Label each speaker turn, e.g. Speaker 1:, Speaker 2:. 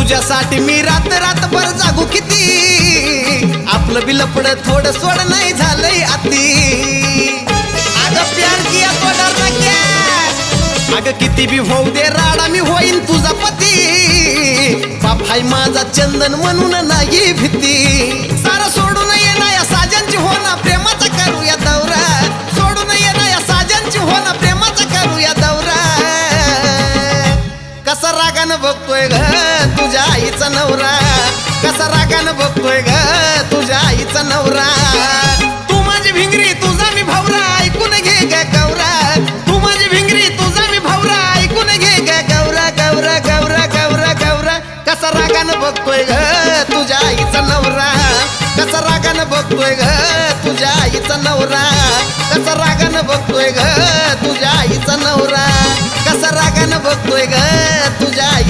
Speaker 1: तुझ्यासाठी मी रात रातभर जागू किती, आपलं बी लपड थोडं सोड नाही झालंय अति। अगं प्यार किया तो डरना क्या, अगं किती बी होऊ दे राडा मी होईन तुझा पती। बाप हाय माझा चंदन म्हणून नाही भीती, सारं सोडून ये ना या साजनची हो ना प्रेमाचा करूया दौरा, सोडून ये ना या साजनची हो ना प्रेमाचा करूया दौरा। कसा रागानं बघतोय ग तुझ्या आईचा नवरा, कसा रागानं बघतोय ग तुझ्या आईचा नवरा। तू माझी भिंगरी तुझा मी भावरा, ऐकून घे ग गौरा, तू माझी भिंगरी तुझा मी भावरा, ऐकून घे ग गौरा गौरा गौरा गौरा गौरा। कसा रागानं बघतोय ग तुझ्या आईचा नवरा, कसा रागानं बघतोय ग तुझ्या आईचा नवरा, कसा रागानं बघतोय ग तुझ्या आईचा नवरा, कसा रागानं बघतोय ग तुझ्या आई